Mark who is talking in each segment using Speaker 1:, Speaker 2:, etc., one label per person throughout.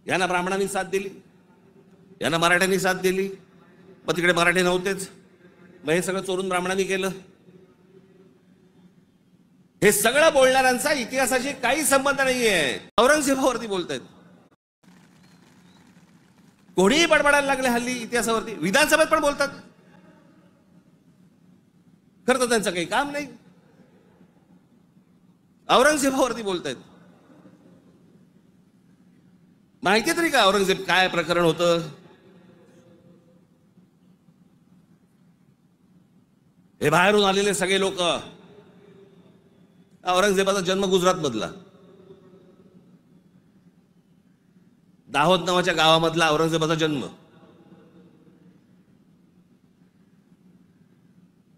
Speaker 1: यांना ब्राह्मणांनी साथ दिली, यांना मराठ्यांनी साथ दिली, मग तिकडे मराठी नव्हतेच, मग हे सगळं चोरून ब्राह्मणांनी केलं. हे सगळं बोलणाऱ्यांचा इतिहासाशी काही संबंध नाहीये. औरंगजेबावरती बोलतायत. कोणीही बडबडायला लागले हल्ली इतिहासावरती, विधानसभेत पण बोलतात. खरं तर त्यांचं काही काम नाही. औरंगजेबावरती बोलतायत. माहिती तरी का औरंगजेब काय प्रकरण होतं? हे बाहेरून आलेले सगळे लोक, औरंगजेबाचा जन्म गुजरात मधला, दाहोद नावाच्या गावामधला औरंगजेबाचा जन्म.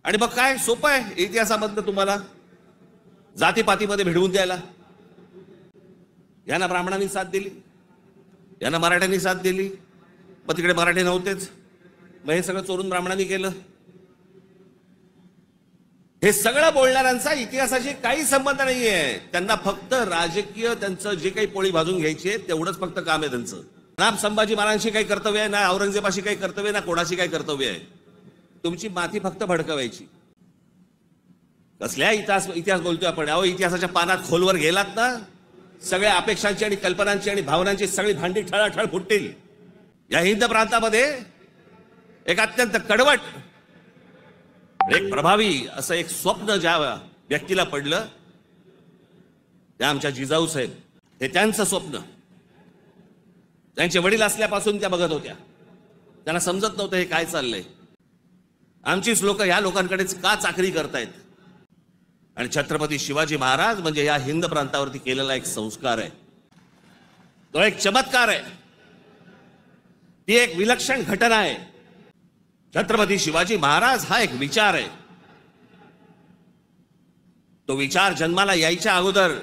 Speaker 1: आणि मग काय सोपं आहे इतिहासामधलं तुम्हाला जातीपातीमध्ये भिडवून द्यायला. यांना ब्राह्मणांनी साथ दिली, यांना मराठ्यांनी साथ दिली, मग तिकडे मराठी नव्हतेच, मग हे सगळं चोरून ब्राह्मणांनी केलं. हे सगळं बोलणाऱ्यांचा इतिहासाशी काही संबंध नाहीये. त्यांना फक्त राजकीय त्यांचं जे काही पोळी भाजून घ्यायची आहे तेवढंच फक्त काम आहे त्यांचं. ना संभाजी महाराजांशी काही कर्तव्य आहे, ना औरंगजेबाशी काही कर्तव्य आहे, ना कोणाशी काही कर्तव्य आहे. तुमची माती फक्त भडकवायची. कसल्या इतिहास बोलतोय आपण? अहो, इतिहासाच्या पानात खोलवर गेलात ना, सगळ्या अपेक्षांची आणि कल्पनांची आणि भावनांची सगळी भांडी ठळाठळ फुटतील. या हिंद प्रांतामध्ये एक अत्यंत कडवट, एक प्रभावी असं एक स्वप्न ज्या व्यक्तीला पडलं, त्या आमच्या जिजाऊ साहेब. हे त्यांचं स्वप्न. त्यांचे वडील असल्यापासून त्या बघत होत्या. त्यांना समजत नव्हतं हे काय चाललंय. आमचीच लोक ह्या लोकांकडेच का चाकरी करतायत. आणि छत्रपती शिवाजी महाराज म्हणजे या हिंद प्रांतावरती केलेला एक संस्कार आहे, तो एक चमत्कार आहे, ती एक विलक्षण घटना आहे. छत्रपती शिवाजी महाराज हा एक विचार आहे. तो विचार जन्माला यायच्या अगोदर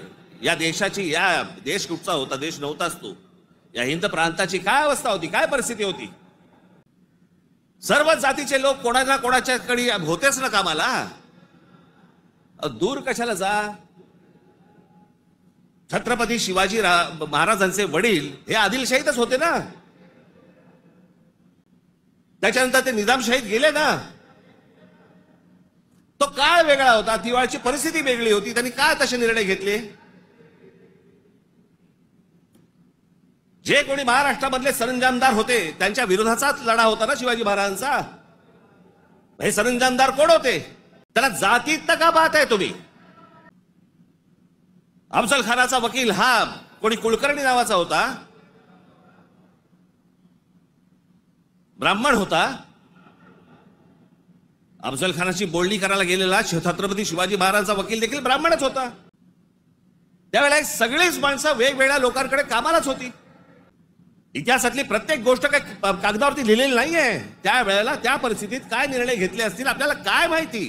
Speaker 1: या देशाची, या देश कुठचा होता, देश नव्हताच तो, या हिंद प्रांताची काय अवस्था होती, काय परिस्थिती होती. सर्व जातीचे लोक कोणाला कोणाच्याकडे होतेच ना कामाला. दूर कशाला जा. छत्रपती शिवाजी महाराजांचे वडील हे आदिलशाहीतच होते ना. त्याच्यानंतर ते निजामशाहीत गेले ना. तो काळ वेगळा होता, तिवाळची परिस्थिती वेगळी होती. त्यांनी काय तसे निर्णय घेतले? जे कोणी महाराष्ट्रामधले सरंजामदार होते त्यांच्या विरोधाचाच लढा होता ना शिवाजी महाराजांचा. हे सरंजामदार कोण होते? त्याला जातीत का पाहत आहे तुम्ही? अफजल खानाचा वकील हा कोणी कुलकर्णी नावाचा होता, ब्राह्मण होता. अफजल खानाची बोलणी करायला गेलेला छत्रपती शिवाजी महाराजांचा वकील देखील ब्राह्मणच होता. त्यावेळेला सगळीच माणसं वेगवेगळ्या लोकांकडे कामालाच होती. इतिहासातली प्रत्येक गोष्ट काही कागदावरती लिहिलेली नाहीये. त्यावेळेला त्या परिस्थितीत काय निर्णय घेतले असतील आपल्याला काय माहिती.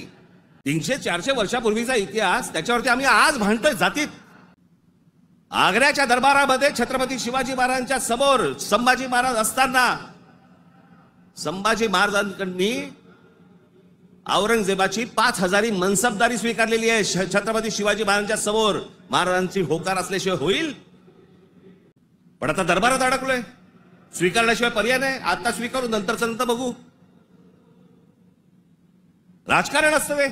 Speaker 1: 300-400 वर्षापूर्वीचा इतिहास, त्याच्यावरती आम्ही आज भांडतोय जातीत. आग्र्याच्या दरबारामध्ये छत्रपती शिवाजी महाराजांच्या समोर संभाजी महाराज असताना संभाजी महाराजांनी औरंगजेबाची 5000 मनसबदारी स्वीकारलेली आहे. छत्रपती शिवाजी महाराजांच्या समोर महाराजांची होकार असल्याशिवाय होईल? पण आता दरबारात अडकलोय, स्वीकारल्याशिवाय पर्याय नाही. आता स्वीकारू, नंतरचं नंतर बघू. राजकारण असतं वे.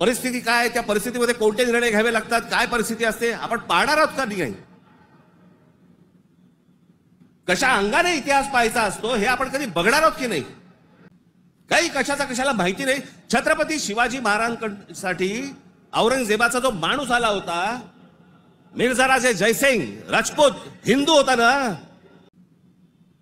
Speaker 1: परिस्थिती काय, त्या परिस्थितीमध्ये कोणते निर्णय घ्यावे लागतात, काय परिस्थिती असते, आपण पाहणार आहोत का नाही? कशा अंगाने इतिहास पाहायचा असतो हे आपण कधी बघणार आहोत की नाही? काही कशाचा कशाला माहिती नाही. छत्रपती शिवाजी महाराजांसाठी औरंगजेबाचा जो माणूस आला होता, मिर्झा राजे जयसिंग राजपूत, हिंदू होता ना.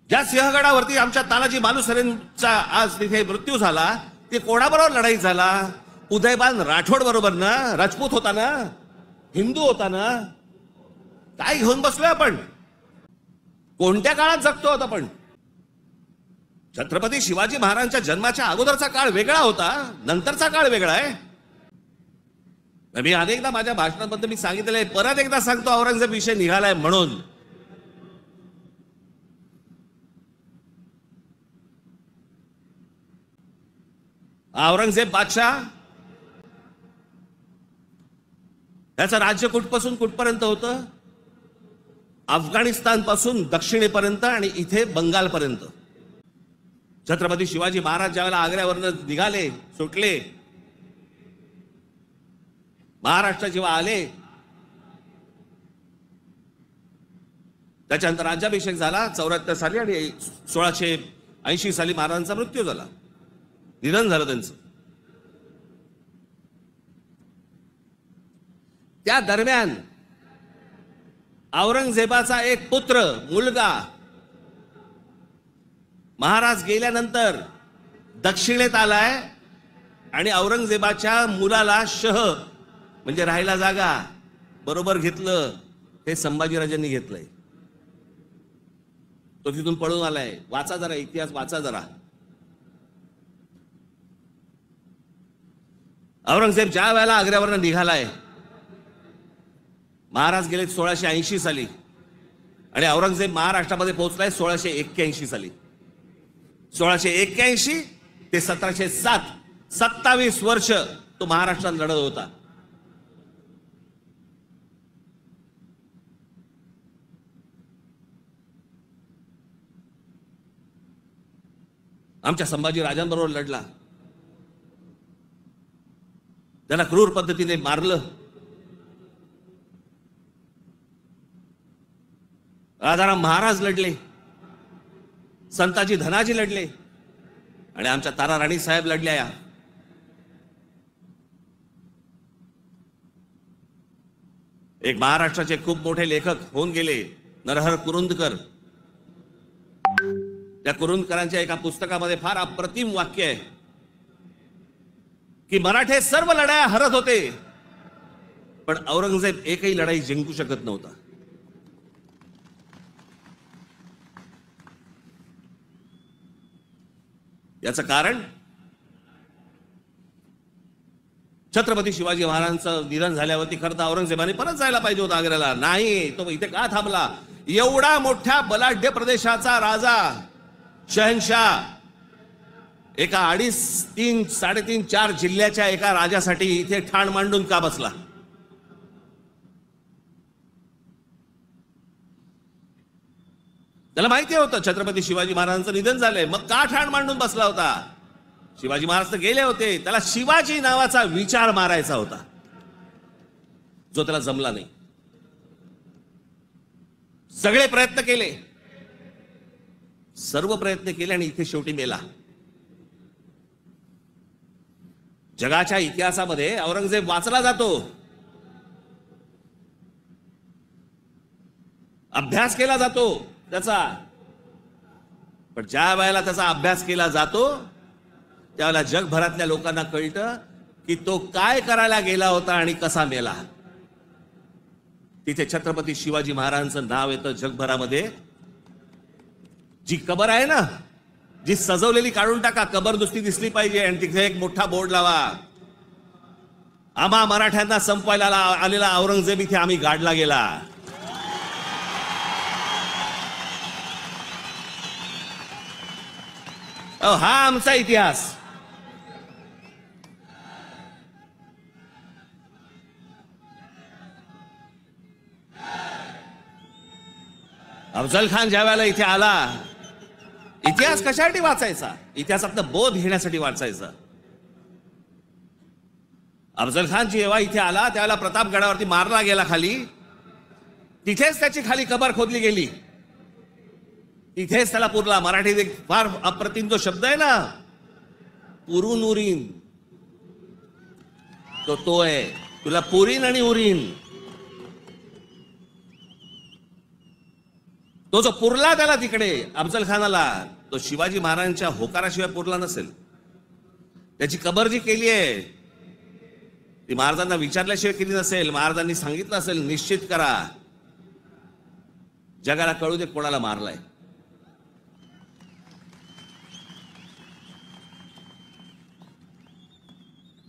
Speaker 1: ज्या सिंहगडावरती आमच्या तानाजी मालुसरेंचा आज तिथे मृत्यू झाला, ते कोणाबरोबर लढाई झाला? उदयबान राठोड बरोबर ना. राजपूत होता ना, हिंदू होता ना. काय घेऊन बसलोय आपण? कोणत्या काळात जगतो होता आपण? छत्रपती शिवाजी महाराजांच्या जन्माच्या अगोदरचा काळ वेगळा होता, नंतरचा काळ वेगळा आहे. मी अनेकदा माझ्या भाषणांमध्ये मी सांगितलेलं आहे, परत एकदा सांगतो, औरंगजेब विषय निघालाय म्हणून. औरंगजेब बादशाह त्याचं राज्य कुठपासून कुठपर्यंत होतं? अफगाणिस्तान पासून दक्षिणेपर्यंत आणि इथे बंगालपर्यंत छत्रपती शिवाजी महाराज ज्यावेळेला आग्र्यावरनं निघाले, सुटले, महाराष्ट्र जेव्हा आले, त्याच्यानंतर राज्याभिषेक झाला 74 साली आणि 1680 साली महाराजांचा मृत्यू झाला, निधन झालं त्यांचं. त्या दरम्यान औरंगजेबाचा एक पुत्र, मुलगा महाराज गेल्यानंतर दक्षिणेत आलाय आणि औरंगजेबाच्या मुलाला शह म्हणजे राहायला जागा बरोबर घेतलं. हे संभाजीराजांनी घेतलंय. तो तिथून पळून आलाय. वाचा जरा इतिहास, वाचा जरा. औरंगजेब ज्या वेळेला आग्र्यावरनं निघालाय, महाराज गेले 1680 साली आणि औरंगजेब महाराष्ट्रामध्ये पोहोचलाय 1681 साली. 1681 ते 1707 27 वर्ष तो महाराष्ट्रात लढत होता. आमच्या संभाजी राजांबरोबर लढला. त्यांना क्रूर पद्धतीने मारलं. राजाराम महाराज लढले, संताजी धनाजी लढले आणि आमच्या तारा राणी साहेब लढल्या. एक महाराष्ट्राचे खूप मोठे लेखक होऊन गेले, नरहर कुरुंदकर. त्या कुरुंदकरांच्या एका पुस्तकामध्ये फार अप्रतिम वाक्य आहे की मराठे सर्व लढाया हरत होते, पण औरंगजेब एकही लढाई जिंकू शकत नव्हता. याचं कारण छत्रपती शिवाजी महाराजांचं निधन झाल्यावरती खरं तर औरंगजेबाने परत जायला पाहिजे होता आग्र्याला. नाही, तो इथे का थांबला? एवढा मोठ्या बलाढ्य प्रदेशाचा राजा, शहनशाह, एका 2.5, 3, 3.5, 4 जिल्ह्याच्या एका राजासाठी इथे ठाण मांडून का बसला? त्याला माहिती होतं छत्रपती शिवाजी महाराजांचं निधन झालंय, मग का ठाण मांडून बसला होता? शिवाजी महाराज तर गेले होते, त्याला शिवाजी नावाचा विचार मारायचा होता, जो त्याला जमला नाही. सगळे प्रयत्न केले, सर्व प्रयत्न केले आणि इथे शेवटी मेला. जगाच्या इतिहासामध्ये औरंगजेब वाचला जातो, अभ्यास केला जातो त्याचा, पण ज्या वेळेला त्याचा अभ्यास केला जातो त्यावेळेला जगभरातल्या लोकांना कळतं की तो काय करायला गेला होता आणि कसा मेला. तिथे छत्रपती शिवाजी महाराजांचं नाव येतं जगभरामध्ये. जी कबर आहे ना, जी सजवलेली काढून टाका, कबर नुसती दिसली पाहिजे आणि तिथे एक मोठा बोर्ड लावा, आम्हा मराठ्यांना संपवायला आलेला औरंगजेब इथे आम्ही गाडला गेला. हा आमचा इतिहास. अफजल खान ज्या वेळेला इथे आला, इतिहास कशासाठी वाचायचा? इतिहासातनं बोध घेण्यासाठी वाचायचा. अफजल खान जेव्हा इथे आला त्यावेळेला प्रतापगडावरती मारला गेला खाली, तिथेच त्याची खाली कबर खोदली गेली, तिथेच त्याला पुरला. मराठीत एक फार अप्रतिम जो शब्द आहे ना, पुरून उरीन, तो आहे. तुला पुरीन आणि उरीन, तो जो पुरला त्याला तिकडे अफजल खानाला, तो शिवाजी महाराजांच्या होकाराशिवाय पुरला नसेल. त्याची कबर जी केली आहे ती महाराजांना विचारल्याशिवाय केली नसेल. महाराजांनी सांगितलं असेल, निश्चित करा, जगाला कळू दे कोणाला मारलाय.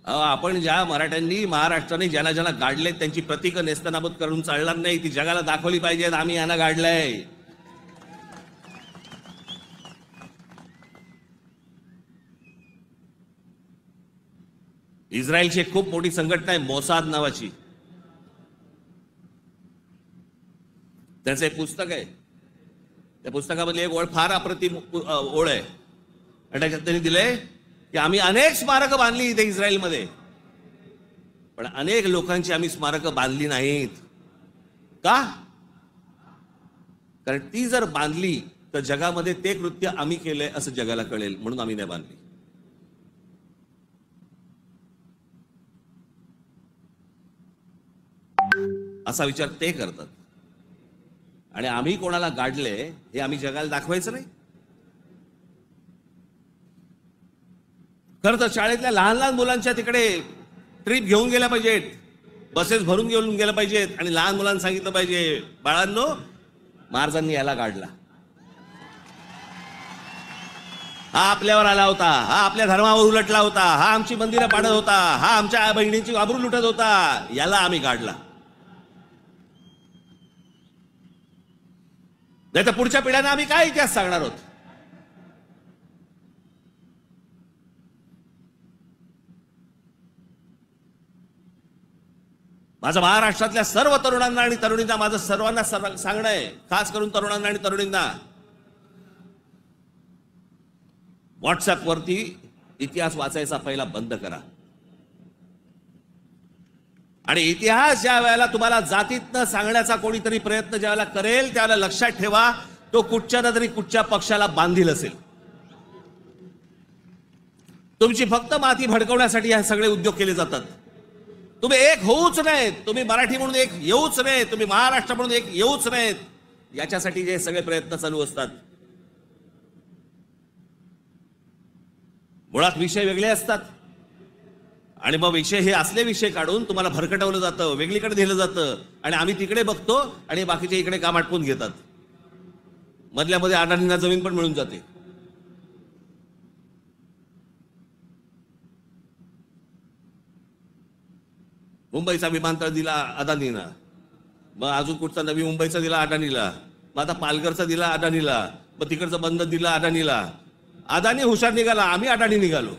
Speaker 1: आपण ज्या मराठ्यांनी महाराष्ट्राने ज्यांना ज्यांना गाडले त्यांची प्रतीकं नेस्तनाबूत करून चालणार नाही, ती जगाला दाखवली पाहिजेत, आम्ही यांना गाडलंय. इस्रायलची एक खूप मोठी संघटना आहे मोसाद नावाची. त्याचं एक पुस्तक आहे, त्या पुस्तकामधली एक ओळ फार अप्रतिम ओळ आहे, आणि त्याच्यात त्यांनी दिलंय की आम्ही अनेक स्मारकं बांधली इथे इस्रायलमध्ये, पण अनेक लोकांची आम्ही स्मारकं बांधली नाहीत. का? कारण ती जर बांधली तर जगामध्ये ते कृत्य आम्ही केलंय असं जगाला कळेल, म्हणून आम्ही नाही बांधली. असा विचार ते करतात. आणि आम्ही कोणाला गाडले हे आम्ही जगाला दाखवायचं नाही. खरं तर शाळेतल्या लहान लहान मुलांच्या तिकडे ट्रिप घेऊन गेल्या पाहिजेत, बसेस भरून घेऊन गेल्या पाहिजेत, आणि लहान मुलांना सांगितलं पाहिजे, बाळांनो महाराजांनी याला काढला, हा आपल्यावर आला होता, हा आपल्या धर्मावर उलटला होता, हा आमची मंदिरं पाडत होता, हा आमच्या बहिणींची आबरू लुटत होता, याला आम्ही काढला. नाही तर पुढच्या पिढ्यांना आम्ही काय इतिहास सांगणार आहोत? माझं महाराष्ट्रातल्या सर्व तरुणांना आणि तरुणींना माझं सर्वांना सांगणं आहे, खास करून तरुणांना आणि तरुणींना, व्हॉट्सअपवरती इतिहास वाचायचा पहिला बंद करा. आणि इतिहास ज्या वेळेला तुम्हाला जातीतनं सांगण्याचा कोणीतरी प्रयत्न ज्या वेळेला करेल त्यावेळेला लक्षात ठेवा, तो कुठच्या ना तरी कुठच्या पक्षाला बांधील असेल. तुमची फक्त माती भडकवण्यासाठी हे सगळे उद्योग केले जातात. तुम्ही एक होऊच नाहीत, तुम्ही मराठी म्हणून एक येऊच नाहीत, तुम्ही महाराष्ट्र म्हणून एक येऊच नाहीत, याच्यासाठी जे सगळे प्रयत्न चालू असतात. मुळात विषय वेगळे असतात, आणि मग विषय हे असले विषय काढून तुम्हाला भरकटवलं जातं, वेगळीकडे नेलं जातं, आणि आम्ही तिकडे बघतो आणि बाकीचे इकडे काम आटपून घेतात. मधल्या मध्ये अडाणींना जमीन पण मिळून जाते. मुंबईचा विमानतळ दिला अदानीला, मग अजून कुठचा नवी मुंबईचा दिला अदानीला, मग आता पालघरचा दिला अदानीला, मग तिकडचं बंद दिला अदानीला. अदानी हुशार निघाला, आम्ही अडाणी निघालो.